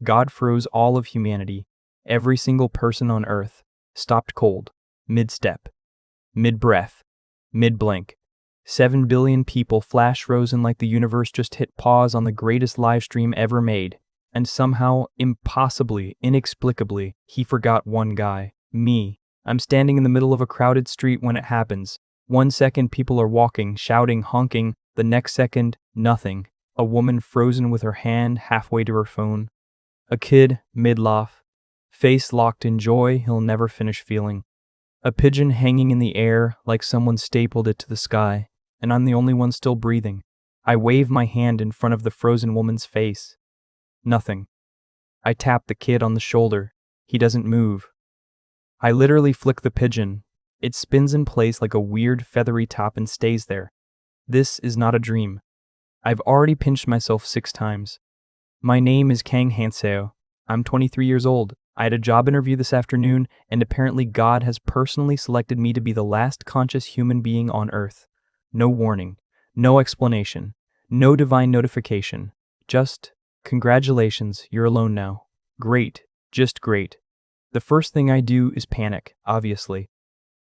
God froze all of humanity. Every single person on Earth stopped cold, mid-step, mid-breath, mid-blink. 7 billion people flash frozen like the universe just hit pause on the greatest live stream ever made. And somehow, impossibly, inexplicably, he forgot one guy. Me. I'm standing in the middle of a crowded street when it happens. 1 second people are walking, shouting, honking. The next second, nothing. A woman frozen with her hand halfway to her phone. A kid, mid-laugh, face locked in joy he'll never finish feeling. A pigeon hanging in the air like someone stapled it to the sky, and I'm the only one still breathing. I wave my hand in front of the frozen woman's face. Nothing. I tap the kid on the shoulder. He doesn't move. I literally flick the pigeon. It spins in place like a weird feathery top and stays there. This is not a dream. I've already pinched myself 6 times. My name is Kang Hanseo. I'm 23 years old. I had a job interview this afternoon, and apparently God has personally selected me to be the last conscious human being on Earth. No warning, no explanation, no divine notification. Just, congratulations, you're alone now. Great, just great. The first thing I do is panic, obviously.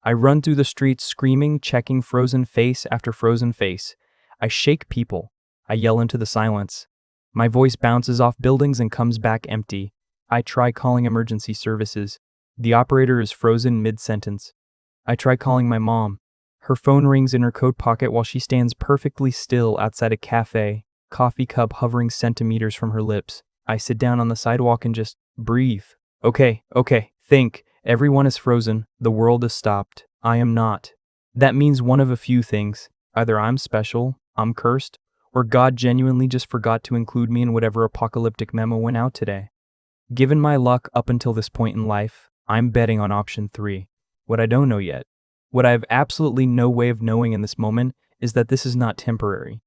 I run through the streets screaming, checking frozen face after frozen face. I shake people. I yell into the silence. My voice bounces off buildings and comes back empty. I try calling emergency services. The operator is frozen mid-sentence. I try calling my mom. Her phone rings in her coat pocket while she stands perfectly still outside a cafe, coffee cup hovering centimeters from her lips. I sit down on the sidewalk and just breathe. Okay, think. Everyone is frozen. The world is stopped. I am not. That means one of a few things. Either I'm special, I'm cursed, or God genuinely just forgot to include me in whatever apocalyptic memo went out today. Given my luck up until this point in life, I'm betting on option 3. What I don't know yet, what I have absolutely no way of knowing in this moment, is that this is not temporary.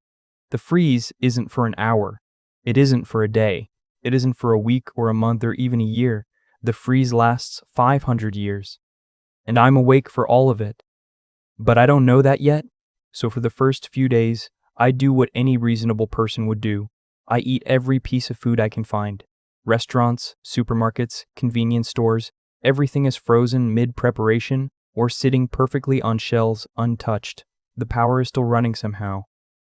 The freeze isn't for an hour. It isn't for a day. It isn't for a week or a month or even a year. The freeze lasts 500 years. And I'm awake for all of it. But I don't know that yet, so for the first few days, I do what any reasonable person would do. I eat every piece of food I can find. Restaurants, supermarkets, convenience stores, everything is frozen mid-preparation or sitting perfectly on shelves untouched. The power is still running somehow.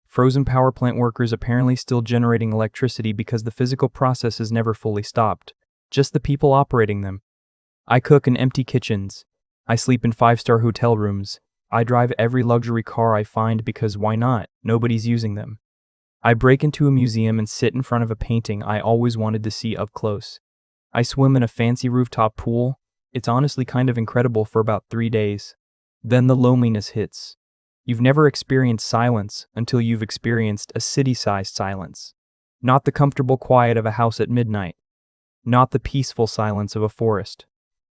Frozen power plant workers apparently still generating electricity because the physical process is never fully stopped. Just the people operating them. I cook in empty kitchens. I sleep in 5-star hotel rooms. I drive every luxury car I find because why not? Nobody's using them. I break into a museum and sit in front of a painting I always wanted to see up close. I swim in a fancy rooftop pool. It's honestly kind of incredible for about 3 days. Then the loneliness hits. You've never experienced silence until you've experienced a city-sized silence. Not the comfortable quiet of a house at midnight. Not the peaceful silence of a forest.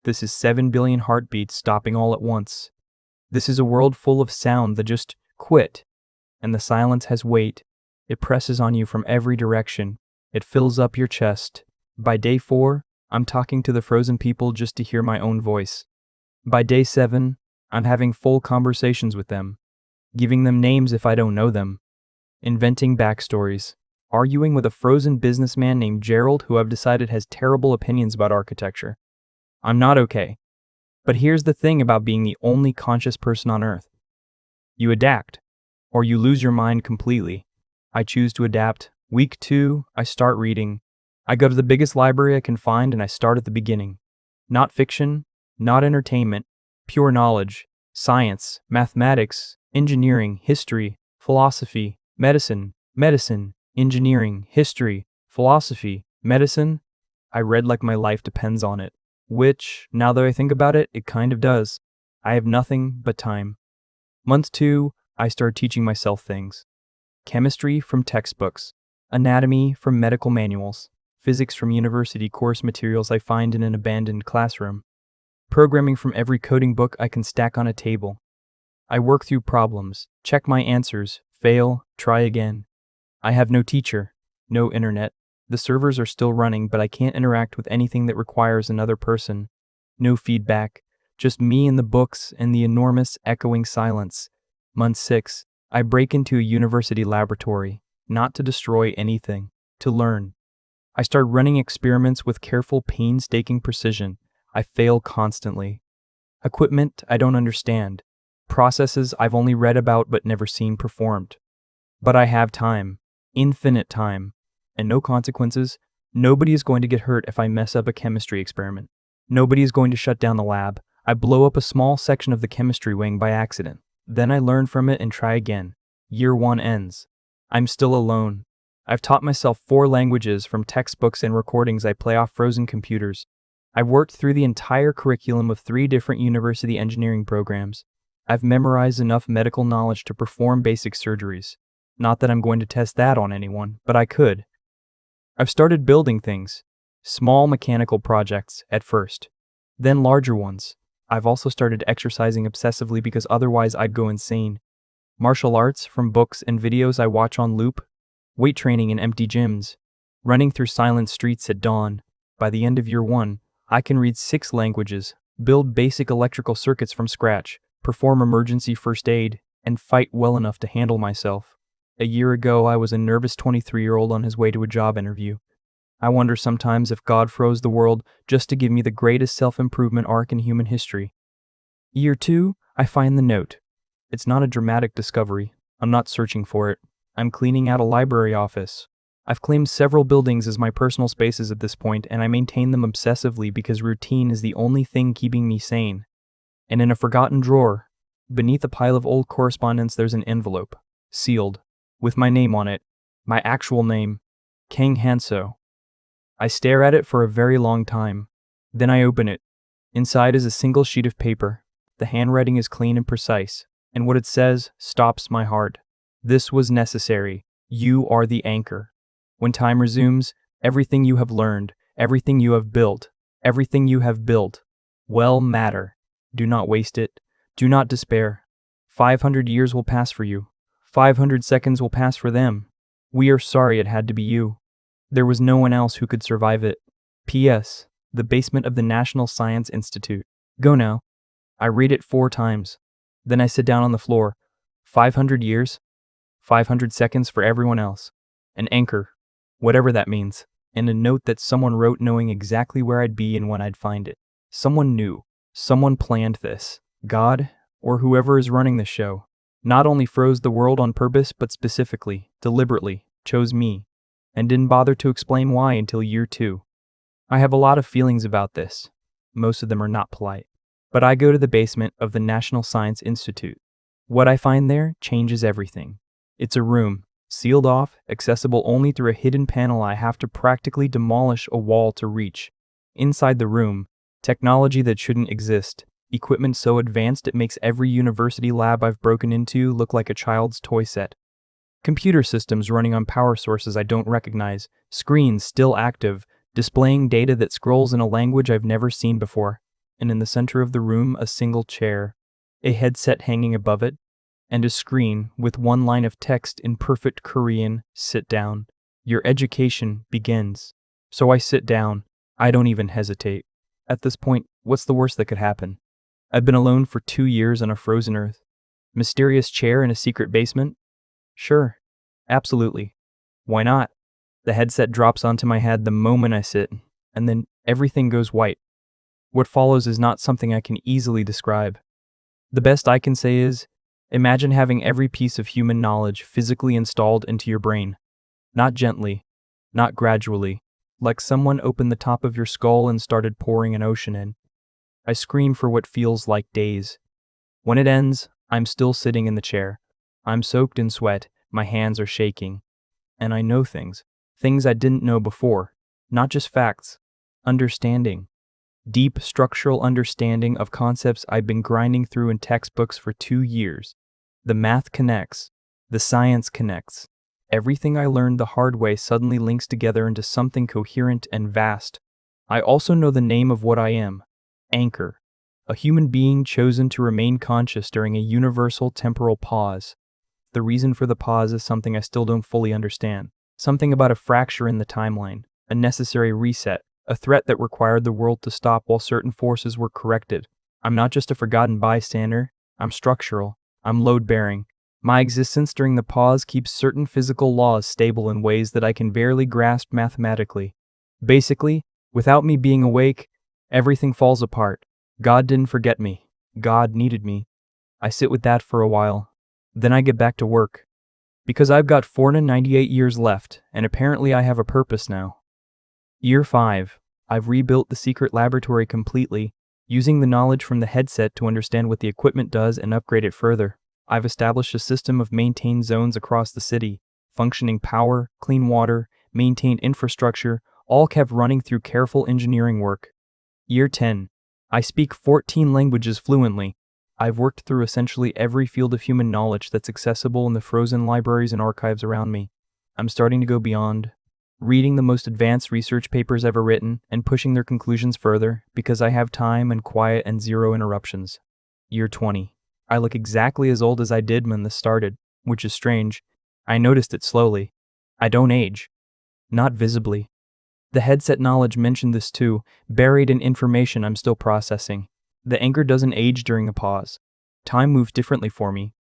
This is 7 billion heartbeats stopping all at once. This is a world full of sound that just quit. And the silence has weight. It presses on you from every direction. It fills up your chest. By day 4, I'm talking to the frozen people just to hear my own voice. By day 7, I'm having full conversations with them. Giving them names if I don't know them. Inventing backstories. Arguing with a frozen businessman named Gerald who I've decided has terrible opinions about architecture. I'm not okay. But here's the thing about being the only conscious person on Earth. You adapt, or you lose your mind completely. I choose to adapt. Week 2, I start reading. I go to the biggest library I can find and I start at the beginning. Not fiction, not entertainment, pure knowledge, science, mathematics, engineering, history, philosophy, medicine, engineering, history, philosophy, medicine. I read like my life depends on it. Which, now that I think about it, it kind of does. I have nothing but time. Month 2, I start teaching myself things. Chemistry from textbooks, anatomy from medical manuals, physics from university course materials I find in an abandoned classroom, programming from every coding book I can stack on a table. I work through problems, check my answers, fail, try again. I have no teacher, no internet. The servers are still running, but I can't interact with anything that requires another person. No feedback, just me and the books and the enormous echoing silence. Month 6, I break into a university laboratory, not to destroy anything, to learn. I start running experiments with careful, painstaking precision. I fail constantly. Equipment I don't understand. Processes I've only read about but never seen performed. But I have time. Infinite time. And no consequences. Nobody is going to get hurt if I mess up a chemistry experiment. Nobody is going to shut down the lab. I blow up a small section of the chemistry wing by accident. Then I learn from it and try again. Year 1 ends. I'm still alone. I've taught myself 4 languages from textbooks and recordings I play off frozen computers. I've worked through the entire curriculum of 3 different university engineering programs. I've memorized enough medical knowledge to perform basic surgeries. Not that I'm going to test that on anyone, but I could. I've started building things. Small mechanical projects at first. Then larger ones. I've also started exercising obsessively because otherwise I'd go insane. Martial arts from books and videos I watch on loop. Weight training in empty gyms. Running through silent streets at dawn. By the end of year 1, I can read 6 languages, build basic electrical circuits from scratch, perform emergency first aid, and fight well enough to handle myself. A year ago, I was a nervous 23-year-old on his way to a job interview. I wonder sometimes if God froze the world just to give me the greatest self-improvement arc in human history. Year 2, I find the note. It's not a dramatic discovery. I'm not searching for it. I'm cleaning out a library office. I've claimed several buildings as my personal spaces at this point, and I maintain them obsessively because routine is the only thing keeping me sane. And in a forgotten drawer, beneath a pile of old correspondence, there's an envelope, sealed, with my name on it, my actual name, Kang Hanso. I stare at it for a very long time. Then I open it. Inside is a single sheet of paper. The handwriting is clean and precise, and what it says stops my heart. This was necessary. You are the anchor. When time resumes, everything you have learned, everything you have built, will matter. Do not waste it. Do not despair. 500 years will pass for you. 500 seconds will pass for them. We are sorry it had to be you. There was no one else who could survive it. P.S. The basement of the National Science Institute. Go now. I read it 4 times. Then I sit down on the floor. 500 years. 500 seconds for everyone else. An anchor. Whatever that means. And a note that someone wrote knowing exactly where I'd be and when I'd find it. Someone knew. Someone planned this. God, or whoever is running the show, not only froze the world on purpose, but specifically, deliberately, chose me, and didn't bother to explain why until year 2. I have a lot of feelings about this. Most of them are not polite. But I go to the basement of the National Science Institute. What I find there changes everything. It's a room, sealed off, accessible only through a hidden panel I have to practically demolish a wall to reach. Inside the room, technology that shouldn't exist, equipment so advanced it makes every university lab I've broken into look like a child's toy set. Computer systems running on power sources I don't recognize, screens still active, displaying data that scrolls in a language I've never seen before, and in the center of the room a single chair, a headset hanging above it, and a screen with one line of text in perfect Korean, "Sit down. Your education begins." So I sit down. I don't even hesitate. At this point, what's the worst that could happen? I've been alone for 2 years on a frozen earth. Mysterious chair in a secret basement? Sure. Absolutely. Why not? The headset drops onto my head the moment I sit, and then everything goes white. What follows is not something I can easily describe. The best I can say is, imagine having every piece of human knowledge physically installed into your brain. Not gently, not gradually, like someone opened the top of your skull and started pouring an ocean in. I scream for what feels like days. When it ends, I'm still sitting in the chair. I'm soaked in sweat, my hands are shaking. And I know things I didn't know before, not just facts, understanding. Deep structural understanding of concepts I've been grinding through in textbooks for 2 years. The math connects, the science connects. Everything I learned the hard way suddenly links together into something coherent and vast. I also know the name of what I am. Anchor. A human being chosen to remain conscious during a universal temporal pause. The reason for the pause is something I still don't fully understand. Something about a fracture in the timeline, a necessary reset, a threat that required the world to stop while certain forces were corrected. I'm not just a forgotten bystander. I'm structural. I'm load-bearing. My existence during the pause keeps certain physical laws stable in ways that I can barely grasp mathematically. Basically, without me being awake, everything falls apart. God didn't forget me. God needed me. I sit with that for a while. Then I get back to work. Because I've got 498 years left, and apparently I have a purpose now. Year 5. I've rebuilt the secret laboratory completely, using the knowledge from the headset to understand what the equipment does and upgrade it further. I've established a system of maintained zones across the city, functioning power, clean water, maintained infrastructure, all kept running through careful engineering work. Year 10. I speak 14 languages fluently. I've worked through essentially every field of human knowledge that's accessible in the frozen libraries and archives around me. I'm starting to go beyond, reading the most advanced research papers ever written and pushing their conclusions further because I have time and quiet and zero interruptions. Year 20. I look exactly as old as I did when this started, which is strange. I noticed it slowly. I don't age. Not visibly. The headset knowledge mentioned this too, buried in information I'm still processing. The anger doesn't age during a pause. Time moves differently for me.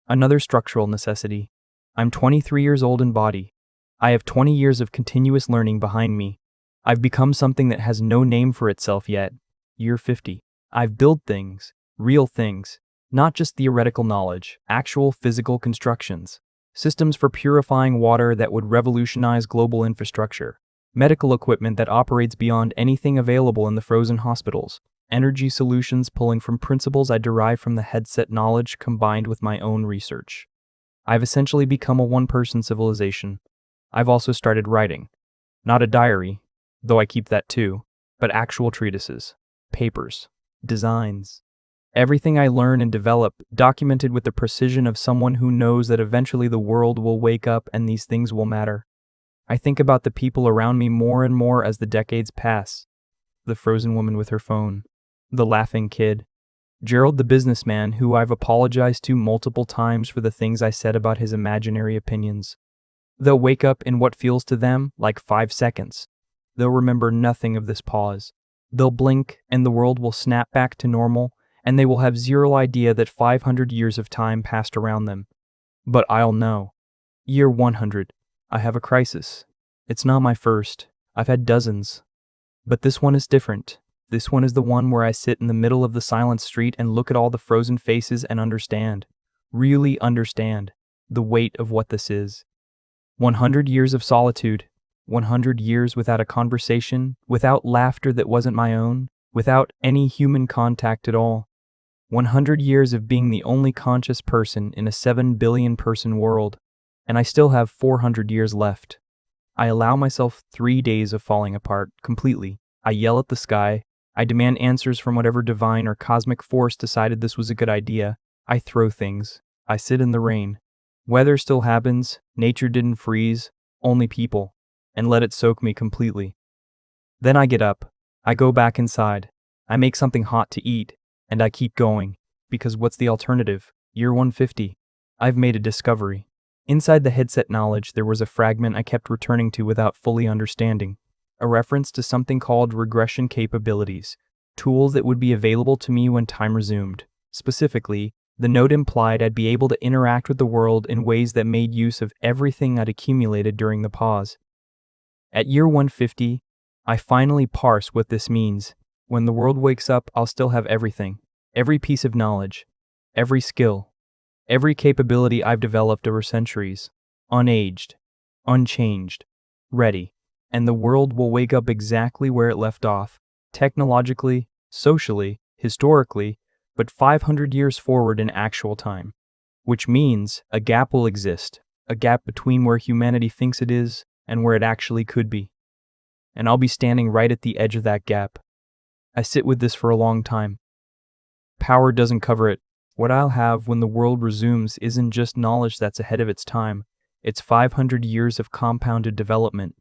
Another structural necessity. I'm 23 years old in body. I have 20 years of continuous learning behind me. I've become something that has no name for itself yet. Year 50. I've built things, real things, not just theoretical knowledge, actual physical constructions. Systems for purifying water that would revolutionize global infrastructure. Medical equipment that operates beyond anything available in the frozen hospitals. Energy solutions pulling from principles I derive from the headset knowledge combined with my own research. I've essentially become a one-person civilization. I've also started writing. Not a diary, though I keep that too, but actual treatises, papers, designs. Everything I learn and develop, documented with the precision of someone who knows that eventually the world will wake up and these things will matter. I think about the people around me more and more as the decades pass. The frozen woman with her phone. The laughing kid. Gerald the businessman who I've apologized to multiple times for the things I said about his imaginary opinions. They'll wake up in what feels to them like 5 seconds. They'll remember nothing of this pause. They'll blink and the world will snap back to normal, and they will have zero idea that 500 years of time passed around them. But I'll know. Year 100. I have a crisis. It's not my first. I've had dozens. But this one is different. This one is the one where I sit in the middle of the silent street and look at all the frozen faces and understand, really understand, the weight of what this is. 100 years of solitude. 100 years without a conversation, without laughter that wasn't my own, without any human contact at all. 100 years of being the only conscious person in a 7 billion person world. And I still have 400 years left. I allow myself 3 days of falling apart completely. I yell at the sky. I demand answers from whatever divine or cosmic force decided this was a good idea. I throw things. I sit in the rain. Weather still happens. Nature didn't freeze. Only people. And let it soak me completely. Then I get up. I go back inside. I make something hot to eat. And I keep going. Because what's the alternative? Year 150. I've made a discovery. Inside the headset knowledge, there was a fragment I kept returning to without fully understanding. A reference to something called regression capabilities, tools that would be available to me when time resumed. Specifically, the note implied I'd be able to interact with the world in ways that made use of everything I'd accumulated during the pause. At year 150, I finally parse what this means. When the world wakes up, I'll still have everything, every piece of knowledge, every skill. Every capability I've developed over centuries, unaged, unchanged, ready, and the world will wake up exactly where it left off, technologically, socially, historically, but 500 years forward in actual time. Which means a gap will exist, a gap between where humanity thinks it is and where it actually could be. And I'll be standing right at the edge of that gap. I sit with this for a long time. Power doesn't cover it. What I'll have when the world resumes isn't just knowledge that's ahead of its time. It's 500 years of compounded development.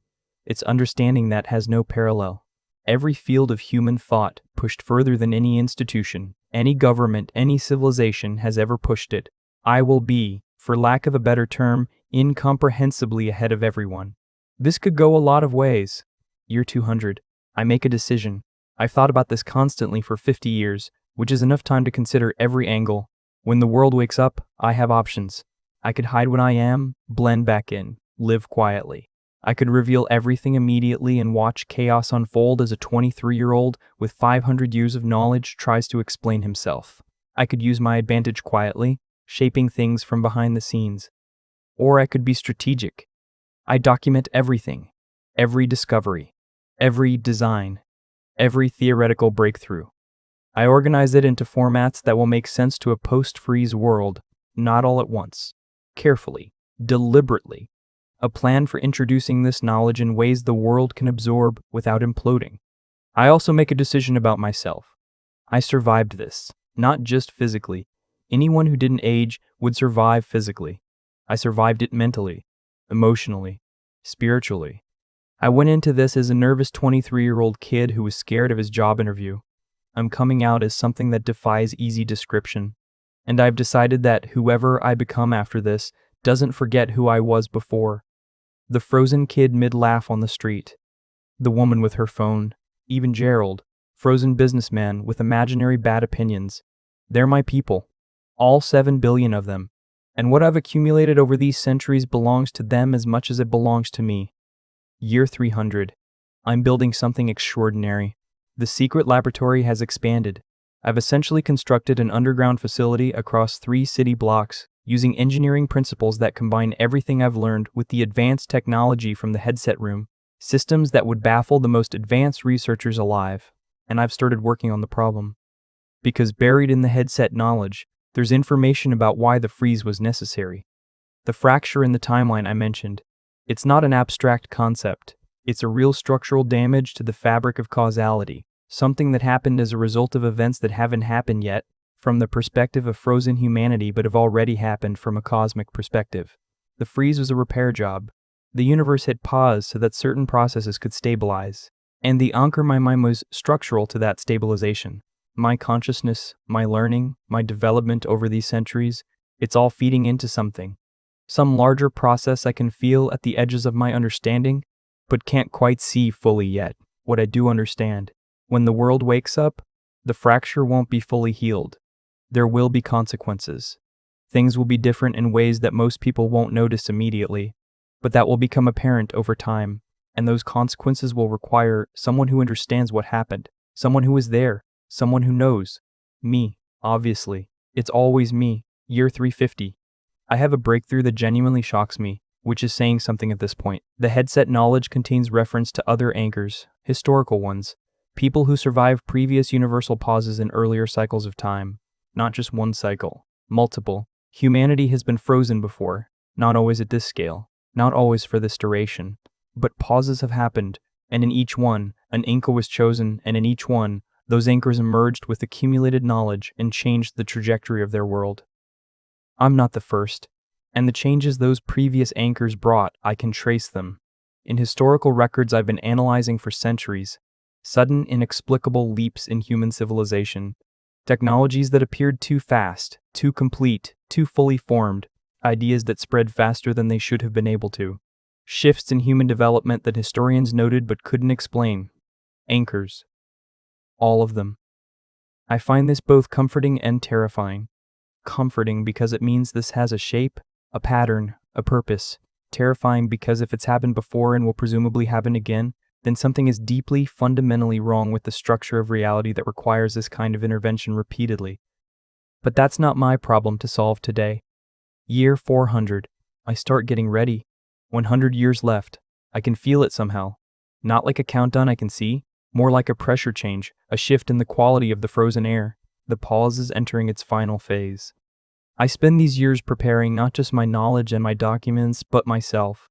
It's understanding that has no parallel. Every field of human thought pushed further than any institution, any government, any civilization has ever pushed it. I will be, for lack of a better term, incomprehensibly ahead of everyone. This could go a lot of ways. Year 200. I make a decision. I've thought about this constantly for 50 years. Which is enough time to consider every angle. When the world wakes up, I have options. I could hide when I am, blend back in, live quietly. I could reveal everything immediately and watch chaos unfold as a 23-year-old with 500 years of knowledge tries to explain himself. I could use my advantage quietly, shaping things from behind the scenes. Or I could be strategic. I document everything, every discovery, every design, every theoretical breakthrough. I organize it into formats that will make sense to a post-freeze world, not all at once, carefully, deliberately. A plan for introducing this knowledge in ways the world can absorb without imploding. I also make a decision about myself. I survived this, not just physically. Anyone who didn't age would survive physically. I survived it mentally, emotionally, spiritually. I went into this as a nervous 23-year-old kid who was scared of his job interview. I'm coming out as something that defies easy description. And I've decided that whoever I become after this doesn't forget who I was before. The frozen kid mid-laugh on the street. The woman with her phone. Even Gerald, frozen businessman with imaginary bad opinions. They're my people. All 7 billion of them. And what I've accumulated over these centuries belongs to them as much as it belongs to me. Year 300. I'm building something extraordinary. The secret laboratory has expanded. I've essentially constructed an underground facility across 3 city blocks, using engineering principles that combine everything I've learned with the advanced technology from the headset room, systems that would baffle the most advanced researchers alive. And I've started working on the problem. Because buried in the headset knowledge, there's information about why the freeze was necessary. The fracture in the timeline I mentioned. It's not an abstract concept. It's a real structural damage to the fabric of causality, something that happened as a result of events that haven't happened yet, from the perspective of frozen humanity but have already happened from a cosmic perspective. The freeze was a repair job. The universe hit pause so that certain processes could stabilize. And the anchor my mind was structural to that stabilization. My consciousness, my learning, my development over these centuries, it's all feeding into something. Some larger process I can feel at the edges of my understanding, but can't quite see fully yet. What I do understand. When the world wakes up, the fracture won't be fully healed. There will be consequences. Things will be different in ways that most people won't notice immediately, but that will become apparent over time, and those consequences will require someone who understands what happened, someone who is there, someone who knows. Me, obviously. It's always me. Year 350. I have a breakthrough that genuinely shocks me, which is saying something at this point. The headset knowledge contains reference to other anchors, historical ones, people who survived previous universal pauses in earlier cycles of time. Not just one cycle, multiple. Humanity has been frozen before, not always at this scale, not always for this duration. But pauses have happened, and in each one, an anchor was chosen, and in each one, those anchors emerged with accumulated knowledge and changed the trajectory of their world. I'm not the first, and the changes those previous anchors brought, I can trace them. In historical records I've been analyzing for centuries, sudden, inexplicable leaps in human civilization, technologies that appeared too fast, too complete, too fully formed, ideas that spread faster than they should have been able to, shifts in human development that historians noted but couldn't explain. Anchors. All of them. I find this both comforting and terrifying. Comforting because it means this has a shape, a pattern, a purpose. Terrifying because if it's happened before and will presumably happen again, then something is deeply, fundamentally wrong with the structure of reality that requires this kind of intervention repeatedly. But that's not my problem to solve today. Year 400. I start getting ready. 100 years left. I can feel it somehow. Not like a countdown I can see, more like a pressure change, a shift in the quality of the frozen air. The pause is entering its final phase. I spend these years preparing not just my knowledge and my documents, but myself.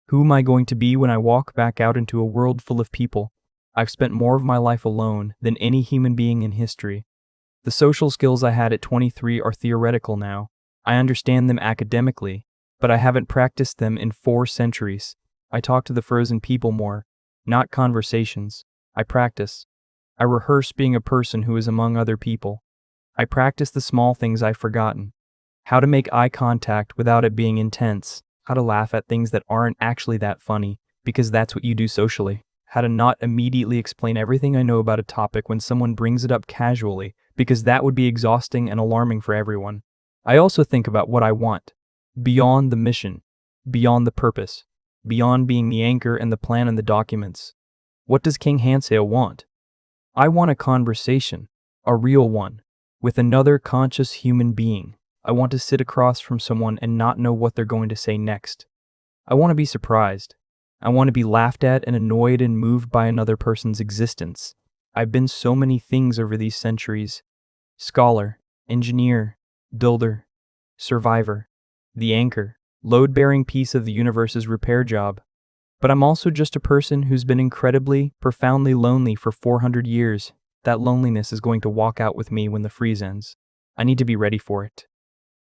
Who am I going to be when I walk back out into a world full of people? I've spent more of my life alone than any human being in history. The social skills I had at 23 are theoretical now. I understand them academically, but I haven't practiced them in 4 centuries. I talk to the frozen people more, not conversations. I practice. I rehearse being a person who is among other people. I practice the small things I've forgotten. How to make eye contact without it being intense. How to laugh at things that aren't actually that funny, because that's what you do socially. How to not immediately explain everything I know about a topic when someone brings it up casually, because that would be exhausting and alarming for everyone. I also think about what I want. Beyond the mission. Beyond the purpose. beyond being the anchor and the plan and the documents. What does King Hanseo want? I want a conversation, a real one, with another conscious human being. I want to sit across from someone and not know what they're going to say next. I want to be surprised. I want to be laughed at and annoyed and moved by another person's existence. I've been so many things over these centuries. Scholar, engineer, builder, survivor, the anchor, load-bearing piece of the universe's repair job. But I'm also just a person who's been incredibly, profoundly lonely for 400 years. That loneliness is going to walk out with me when the freeze ends. I need to be ready for it.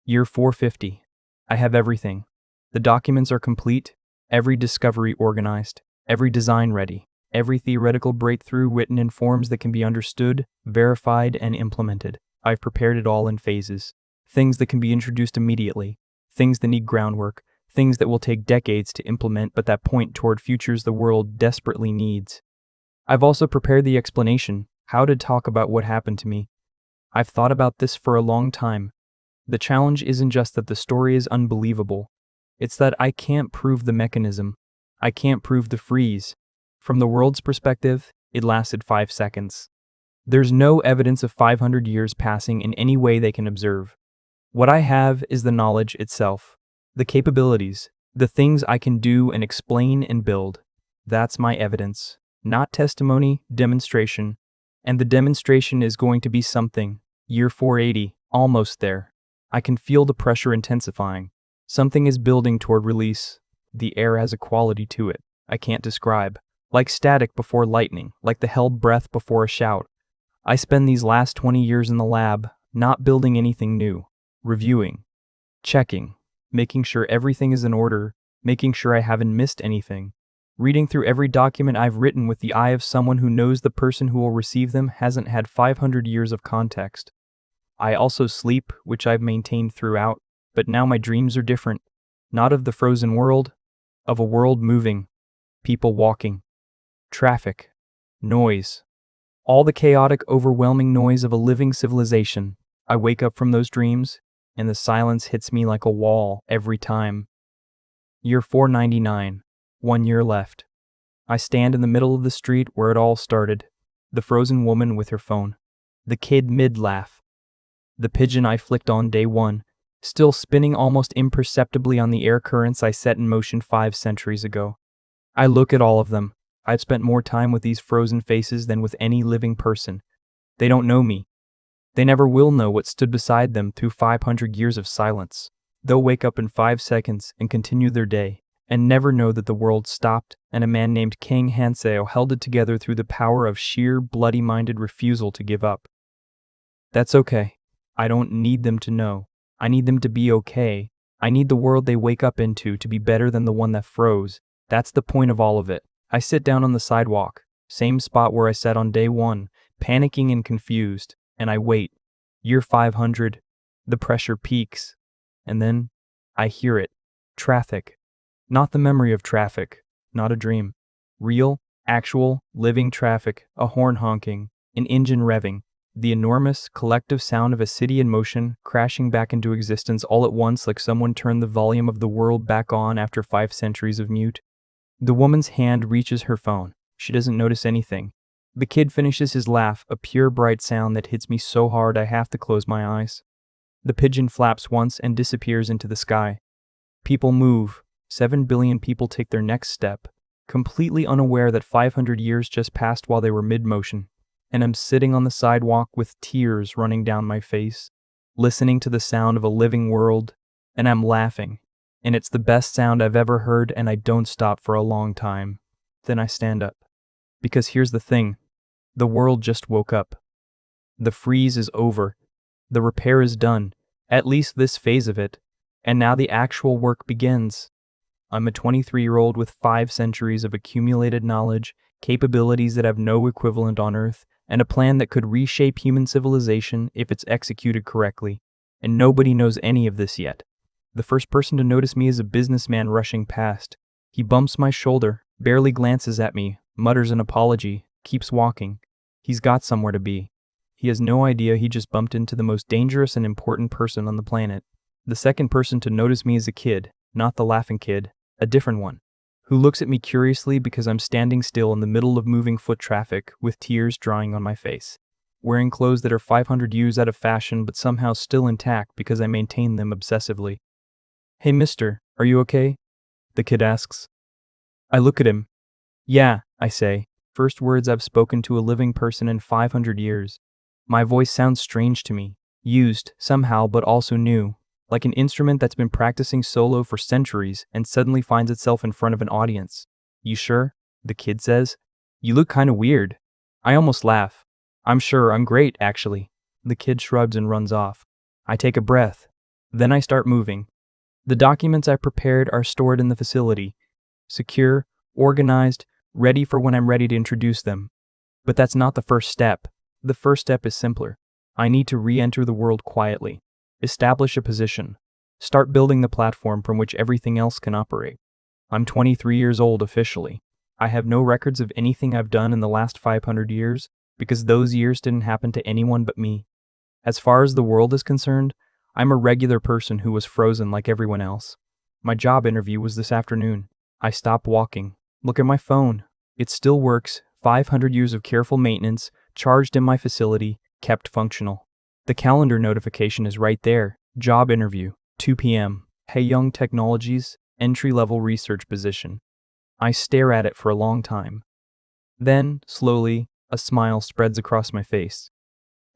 Year 450. I have everything. The documents are complete, every discovery organized, every design ready, every theoretical breakthrough written in forms that can be understood, verified, and implemented. I've prepared it all in phases. Things that can be introduced immediately, things that need groundwork, things that will take decades to implement but that point toward futures the world desperately needs. I've also prepared the explanation, how to talk about what happened to me. I've thought about this for a long time. The challenge isn't just that the story is unbelievable. It's that I can't prove the mechanism. I can't prove the freeze. From the world's perspective, it lasted 5 seconds. There's no evidence of 500 years passing in any way they can observe. What I have is the knowledge itself, the capabilities, the things I can do and explain and build. That's my evidence, not testimony, demonstration. And the demonstration is going to be something. Year 480, almost there. I can feel the pressure intensifying. Something is building toward release. The air has a quality to it I can't describe. Like static before lightning, like the held breath before a shout. I spend these last 20 years in the lab, not building anything new. Reviewing. Checking. Making sure everything is in order. Making sure I haven't missed anything. Reading through every document I've written with the eye of someone who knows the person who will receive them hasn't had 500 years of context. I also sleep, which I've maintained throughout, but now my dreams are different. Not of the frozen world, of a world moving, people walking, traffic, noise, all the chaotic, overwhelming noise of a living civilization. I wake up from those dreams, and the silence hits me like a wall every time. Year 499, 1 year left. I stand in the middle of the street where it all started, the frozen woman with her phone, the kid mid-laugh, the pigeon I flicked on day 1, still spinning almost imperceptibly on the air currents I set in motion 5 centuries ago. I look at all of them. I've spent more time with these frozen faces than with any living person. They don't know me. They never will know what stood beside them through 500 years of silence. They'll wake up in 5 seconds and continue their day, and never know that the world stopped and a man named King Hanseo held it together through the power of sheer, bloody-minded refusal to give up. That's okay. I don't need them to know. I need them to be okay. I need the world they wake up into to be better than the one that froze. That's the point of all of it. I sit down on the sidewalk, same spot where I sat on day 1, panicking and confused, and I wait. Year 500, the pressure peaks, and then I hear it. Traffic. Not the memory of traffic, not a dream. Real, actual, living traffic, a horn honking, an engine revving, the enormous, collective sound of a city in motion, crashing back into existence all at once like someone turned the volume of the world back on after 5 centuries of mute. The woman's hand reaches her phone. She doesn't notice anything. The kid finishes his laugh, a pure bright sound that hits me so hard I have to close my eyes. The pigeon flaps once and disappears into the sky. People move. 7 billion people take their next step, completely unaware that 500 years just passed while they were mid-motion. And I'm sitting on the sidewalk with tears running down my face, listening to the sound of a living world, and I'm laughing. And it's the best sound I've ever heard, and I don't stop for a long time. Then I stand up. Because here's the thing. The world just woke up. The freeze is over. The repair is done, at least this phase of it. And now the actual work begins. I'm a 23-year-old with 5 centuries of accumulated knowledge, capabilities that have no equivalent on Earth, and a plan that could reshape human civilization if it's executed correctly. And nobody knows any of this yet. The first person to notice me is a businessman rushing past. He bumps my shoulder, barely glances at me, mutters an apology, keeps walking. He's got somewhere to be. He has no idea he just bumped into the most dangerous and important person on the planet. The second person to notice me is a kid, not the laughing kid, a different one, who looks at me curiously because I'm standing still in the middle of moving foot traffic with tears drying on my face, wearing clothes that are 500 years out of fashion but somehow still intact because I maintain them obsessively. "Hey mister, are you okay?" the kid asks. I look at him. "Yeah," I say, first words I've spoken to a living person in 500 years. My voice sounds strange to me, used, somehow, but also new, like an instrument that's been practicing solo for centuries and suddenly finds itself in front of an audience. "You sure?" the kid says. "You look kinda weird." I almost laugh. "I'm sure, I'm great, actually." The kid shrugs and runs off. I take a breath. Then I start moving. The documents I prepared are stored in the facility, secure, organized, ready for when I'm ready to introduce them. But that's not the first step. The first step is simpler. I need to re-enter the world quietly, establish a position, start building the platform from which everything else can operate. I'm 23 years old officially. I have no records of anything I've done in the last 500 years, because those years didn't happen to anyone but me. As far as the world is concerned, I'm a regular person who was frozen like everyone else. My job interview was this afternoon. I stop walking. Look at my phone. It still works, 500 years of careful maintenance, charged in my facility, kept functional. The calendar notification is right there. Job interview, 2 p.m. Hey Young Technologies, entry-level research position. I stare at it for a long time. Then, slowly, a smile spreads across my face.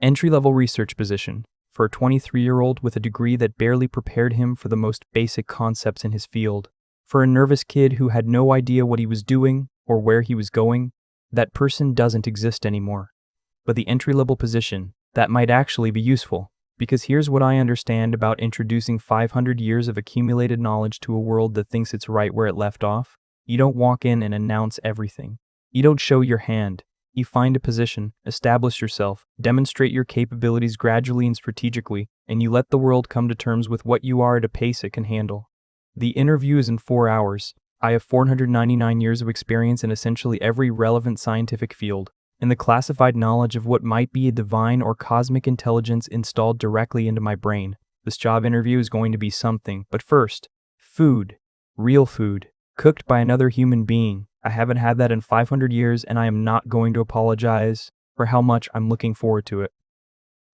Entry-level research position, for a 23-year-old with a degree that barely prepared him for the most basic concepts in his field. For a nervous kid who had no idea what he was doing or where he was going, that person doesn't exist anymore. But the entry-level position, that might actually be useful, because here's what I understand about introducing 500 years of accumulated knowledge to a world that thinks it's right where it left off. You don't walk in and announce everything. You don't show your hand. You find a position, establish yourself, demonstrate your capabilities gradually and strategically, and you let the world come to terms with what you are at a pace it can handle. The interview is in 4 hours. I have 499 years of experience in essentially every relevant scientific field, and the classified knowledge of what might be a divine or cosmic intelligence installed directly into my brain. This job interview is going to be something, but first, food. Real food, cooked by another human being. I haven't had that in 500 years, and I am not going to apologize for how much I'm looking forward to it.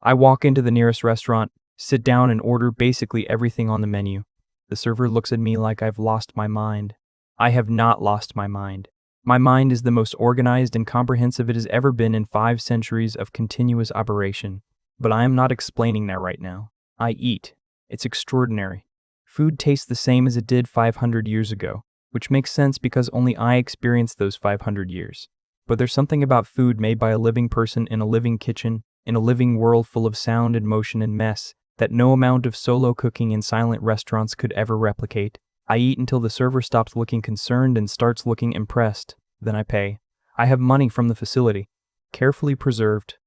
I walk into the nearest restaurant, sit down and order basically everything on the menu. The server looks at me like I've lost my mind. I have not lost my mind. My mind is the most organized and comprehensive it has ever been in 5 centuries of continuous operation. But I am not explaining that right now. I eat. It's extraordinary. Food tastes the same as it did 500 years ago, which makes sense because only I experienced those 500 years. But there's something about food made by a living person in a living kitchen, in a living world full of sound and motion and mess, that no amount of solo cooking in silent restaurants could ever replicate. I eat until the server stops looking concerned and starts looking impressed. Then I pay. I have money from the facility, carefully preserved.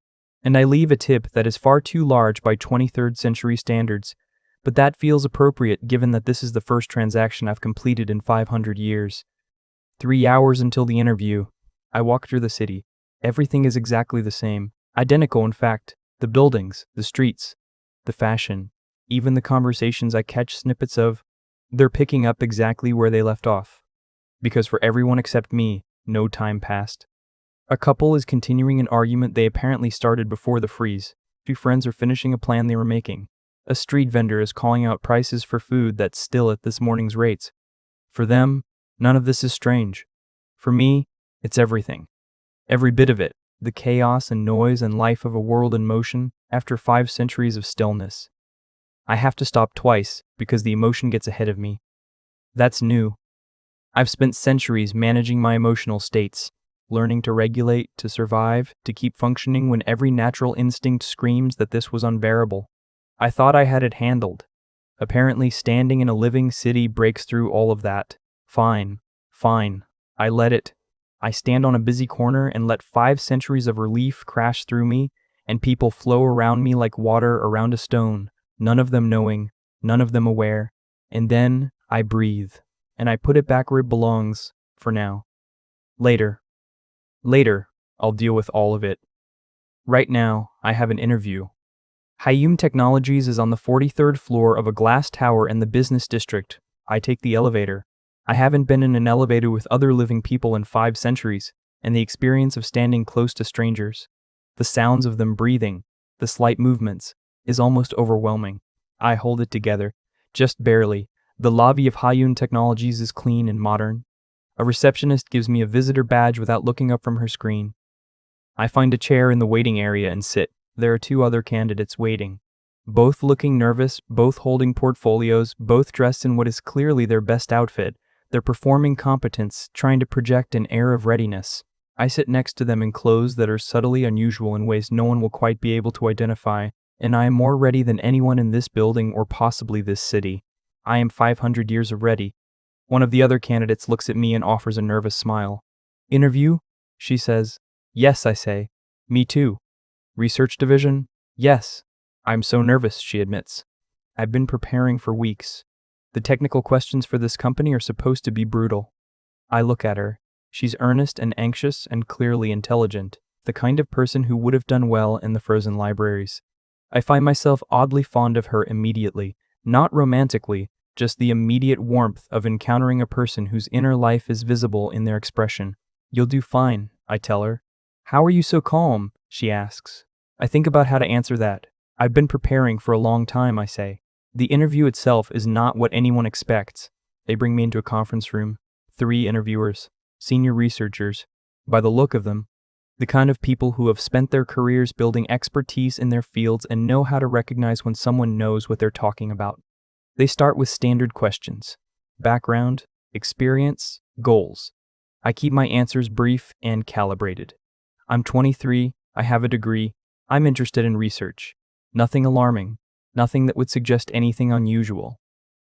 And I leave a tip that is far too large by 23rd century standards, but that feels appropriate given that this is the first transaction I've completed in 500 years. 3 hours until the interview. I walk through the city. Everything is exactly the same. Identical, in fact. The buildings, the streets, the fashion, even the conversations I catch snippets of, they're picking up exactly where they left off. Because for everyone except me, no time passed. A couple is continuing an argument they apparently started before the freeze. 2 friends are finishing a plan they were making. A street vendor is calling out prices for food that's still at this morning's rates. For them, none of this is strange. For me, it's everything. Every bit of it, the chaos and noise and life of a world in motion after 5 centuries of stillness. I have to stop twice because the emotion gets ahead of me. That's new. I've spent centuries managing my emotional states, learning to regulate, to survive, to keep functioning when every natural instinct screams that this was unbearable. I thought I had it handled. Apparently, standing in a living city breaks through all of that. Fine. I let it. I stand on a busy corner and let 5 centuries of relief crash through me, and people flow around me like water around a stone, none of them knowing, none of them aware. And then I breathe, and I put it back where it belongs, for now. Later, I'll deal with all of it. Right now, I have an interview. Hayum Technologies is on the 43rd floor of a glass tower in the business district. I take the elevator. I haven't been in an elevator with other living people in 5 centuries, and the experience of standing close to strangers, the sounds of them breathing, the slight movements, is almost overwhelming. I hold it together, just barely. The lobby of Hayun Technologies is clean and modern. A receptionist gives me a visitor badge without looking up from her screen. I find a chair in the waiting area and sit. There are 2 other candidates waiting. Both looking nervous, both holding portfolios, both dressed in what is clearly their best outfit. They're performing competence, trying to project an air of readiness. I sit next to them in clothes that are subtly unusual in ways no one will quite be able to identify, and I am more ready than anyone in this building or possibly this city. I am 500 years of ready. One of the other candidates looks at me and offers a nervous smile. Interview? She says. Yes, I say. Me too. Research division? Yes. I'm so nervous, she admits. I've been preparing for weeks. The technical questions for this company are supposed to be brutal. I look at her. She's earnest and anxious and clearly intelligent, the kind of person who would have done well in the frozen libraries. I find myself oddly fond of her immediately, not romantically, just the immediate warmth of encountering a person whose inner life is visible in their expression. You'll do fine, I tell her. How are you so calm? She asks. I think about how to answer that. I've been preparing for a long time, I say. The interview itself is not what anyone expects. They bring me into a conference room. 3 interviewers, senior researchers. By the look of them, the kind of people who have spent their careers building expertise in their fields and know how to recognize when someone knows what they're talking about. They start with standard questions. Background, experience, goals. I keep my answers brief and calibrated. I'm 23, I have a degree, I'm interested in research. Nothing alarming, nothing that would suggest anything unusual.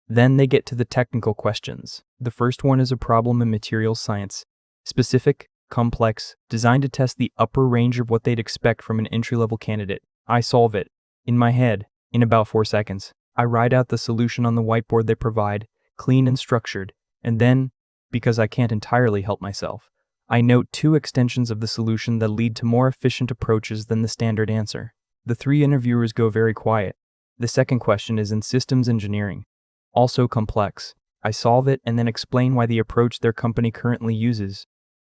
Then they get to the technical questions. The first one is a problem in materials science. Specific, complex, designed to test the upper range of what they'd expect from an entry-level candidate. I solve it, in my head, in about 4 seconds. I write out the solution on the whiteboard they provide, clean and structured, and then, because I can't entirely help myself, I note 2 extensions of the solution that lead to more efficient approaches than the standard answer. The 3 interviewers go very quiet. The second question is in systems engineering. Also complex. I solve it and then explain why the approach their company currently uses.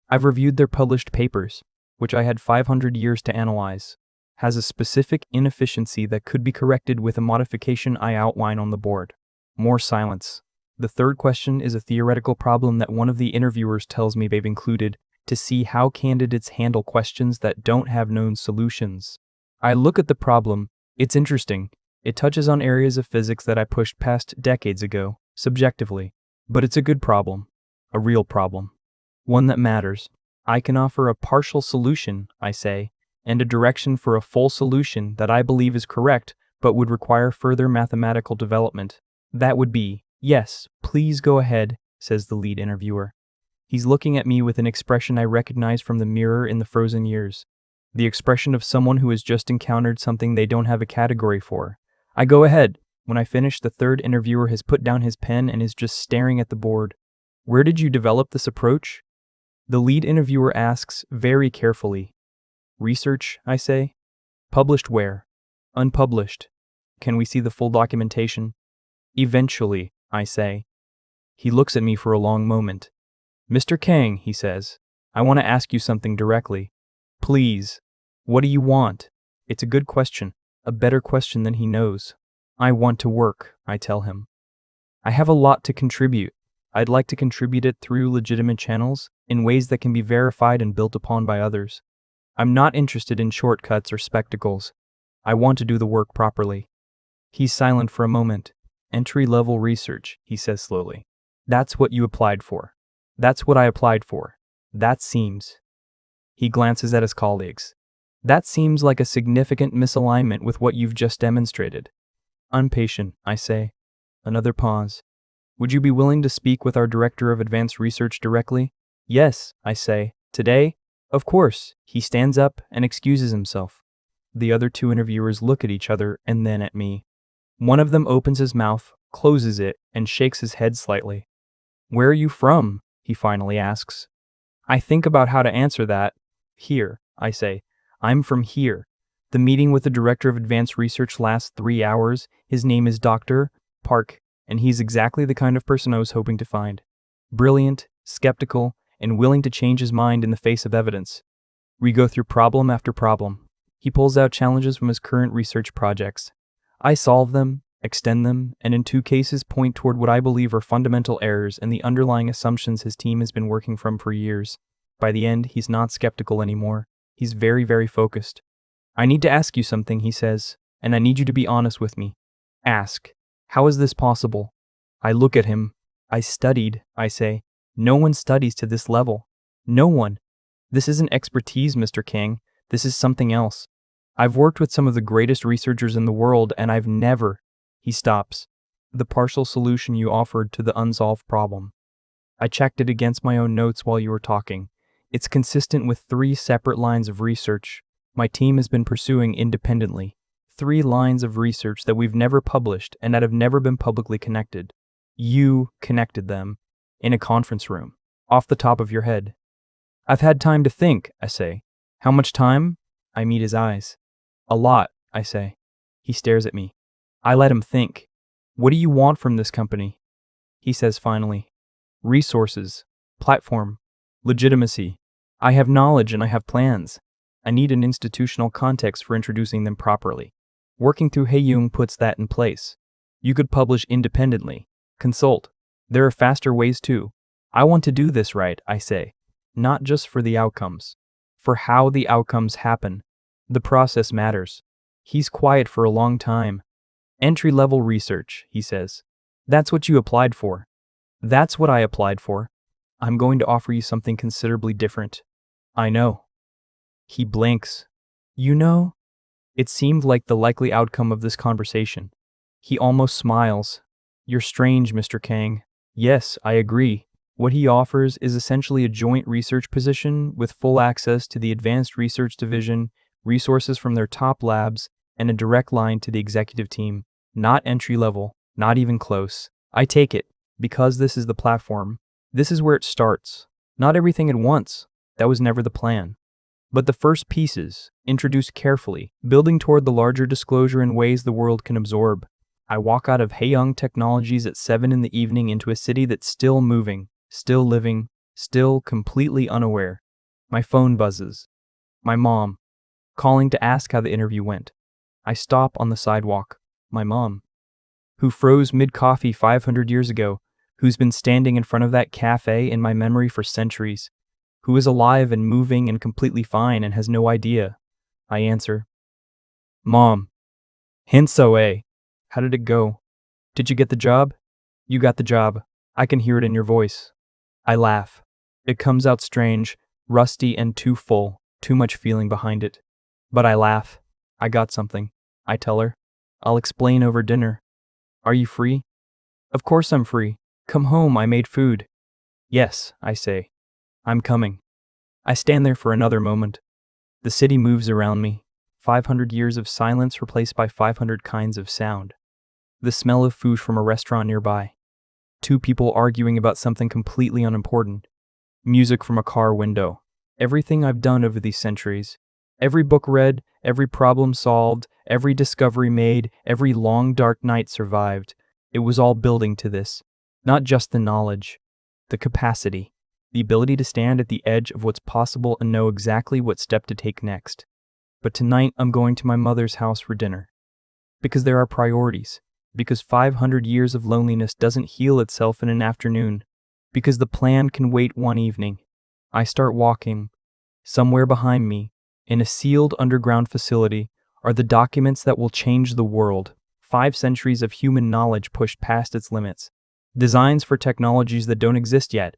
I've reviewed their published papers, which I had 500 years to analyze, has a specific inefficiency that could be corrected with a modification I outline on the board. More silence. The third question is a theoretical problem that one of the interviewers tells me they've included to see how candidates handle questions that don't have known solutions. I look at the problem. It's interesting. It touches on areas of physics that I pushed past decades ago, subjectively. But it's a good problem. A real problem. One that matters. I can offer a partial solution, I say, and a direction for a full solution that I believe is correct but would require further mathematical development. That would be, yes, please go ahead, says the lead interviewer. He's looking at me with an expression I recognize from the mirror in the frozen years. The expression of someone who has just encountered something they don't have a category for. I go ahead. When I finish, the third interviewer has put down his pen and is just staring at the board. Where did you develop this approach? The lead interviewer asks very carefully. Research, I say. Published where? Unpublished. Can we see the full documentation? Eventually, I say. He looks at me for a long moment. Mr. Kang, he says, I want to ask you something directly. Please. What do you want? It's a good question, a better question than he knows. I want to work, I tell him. I have a lot to contribute. I'd like to contribute it through legitimate channels, in ways that can be verified and built upon by others. I'm not interested in shortcuts or spectacles. I want to do the work properly. He's silent for a moment. Entry-level research, he says slowly. That's what you applied for. That's what I applied for. That seems. He glances at his colleagues. That seems like a significant misalignment with what you've just demonstrated. Impatient, I say. Another pause. Would you be willing to speak with our Director of Advanced Research directly? Yes, I say. Today? Of course. He stands up and excuses himself. The other 2 interviewers look at each other and then at me. One of them opens his mouth, closes it, and shakes his head slightly. Where are you from? He finally asks. I think about how to answer that. Here, I say. I'm from here. The meeting with the Director of Advanced Research lasts 3 hours. His name is Dr. Park, and he's exactly the kind of person I was hoping to find. Brilliant, skeptical, and willing to change his mind in the face of evidence. We go through problem after problem. He pulls out challenges from his current research projects. I solve them, extend them, and in 2 cases point toward what I believe are fundamental errors in the underlying assumptions his team has been working from for years. By the end, he's not skeptical anymore. He's very, very focused. I need to ask you something, he says, and I need you to be honest with me. Ask, how is this possible? I look at him. I studied, I say. No one studies to this level. No one. This isn't expertise, Mr. King. This is something else. I've worked with some of the greatest researchers in the world, and I've never... He stops. The partial solution you offered to the unsolved problem. I checked it against my own notes while you were talking. It's consistent with 3 separate lines of research my team has been pursuing independently. 3 lines of research that we've never published and that have never been publicly connected. You connected them in a conference room, off the top of your head. I've had time to think, I say. How much time? I meet his eyes. A lot, I say. He stares at me. I let him think. What do you want from this company? He says finally. Resources, platform, legitimacy. I have knowledge and I have plans. I need an institutional context for introducing them properly. Working through Haeyoung puts that in place. You could publish independently. Consult. There are faster ways too. I want to do this right, I say. Not just for the outcomes. For how the outcomes happen. The process matters. He's quiet for a long time. Entry-level research, he says. That's what you applied for. That's what I applied for. I'm going to offer you something considerably different. I know. He blinks. You know? It seemed like the likely outcome of this conversation. He almost smiles. You're strange, Mr. Kang. Yes, I agree. What he offers is essentially a joint research position with full access to the Advanced Research Division, resources from their top labs, and a direct line to the executive team. Not entry-level, not even close. I take it, because this is the platform. This is where it starts. Not everything at once. That was never the plan. But the first pieces, introduced carefully, building toward the larger disclosure in ways the world can absorb. I walk out of Haeyoung Technologies at 7 in the evening into a city that's still moving, still living, still completely unaware. My phone buzzes. My mom, calling to ask how the interview went. I stop on the sidewalk. My mom, who froze mid-coffee 500 years ago, who's been standing in front of that cafe in my memory for centuries, who is alive and moving and completely fine and has no idea. I answer. Mom. Hinso, eh? How did it go? Did you get the job? You got the job. I can hear it in your voice. I laugh. It comes out strange, rusty and too full, too much feeling behind it. But I laugh. I got something. I tell her. I'll explain over dinner. Are you free? Of course I'm free. Come home, I made food. Yes, I say. I'm coming. I stand there for another moment. The city moves around me. 500 years of silence replaced by 500 kinds of sound. The smell of food from a restaurant nearby. 2 people arguing about something completely unimportant. Music from a car window. Everything I've done over these centuries. Every book read, every problem solved, every discovery made, every long dark night survived. It was all building to this. Not just the knowledge, the capacity, the ability to stand at the edge of what's possible and know exactly what step to take next. But tonight I'm going to my mother's house for dinner. Because there are priorities. Because 500 years of loneliness doesn't heal itself in an afternoon. Because the plan can wait one evening. I start walking. Somewhere behind me, in a sealed underground facility, are the documents that will change the world. 5 centuries of human knowledge pushed past its limits. Designs for technologies that don't exist yet.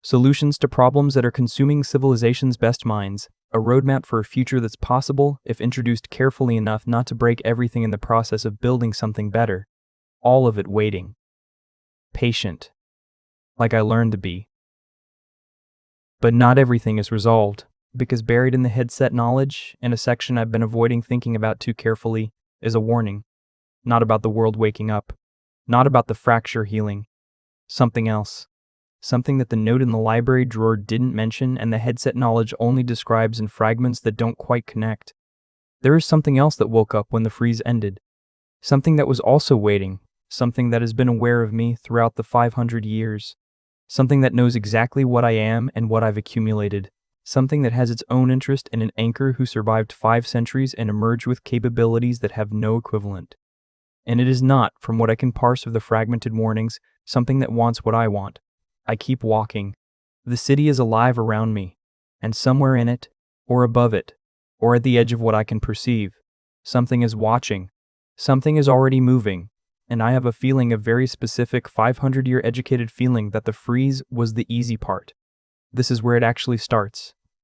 Solutions to problems that are consuming civilization's best minds. A roadmap for a future that's possible if introduced carefully enough not to break everything in the process of building something better. All of it waiting. Patient. Like I learned to be. But not everything is resolved, because buried in the headset knowledge, in a section I've been avoiding thinking about too carefully, is a warning. Not about the world waking up. Not about the fracture healing. Something else. Something that the note in the library drawer didn't mention and the headset knowledge only describes in fragments that don't quite connect. There is something else that woke up when the freeze ended. Something that was also waiting. Something that has been aware of me throughout the 500 years. something that knows exactly what I am and what I've accumulated, something that has its own interest in an anchor who survived 5 centuries and emerged with capabilities that have no equivalent. And it is not, from what I can parse of the fragmented warnings, something that wants what I want. I keep walking. The city is alive around me, and somewhere in it, or above it, or at the edge of what I can perceive, something is watching. Something is already moving, and I have a feeling, a very specific 500-year educated feeling, that the freeze was the easy part. This is where it actually starts.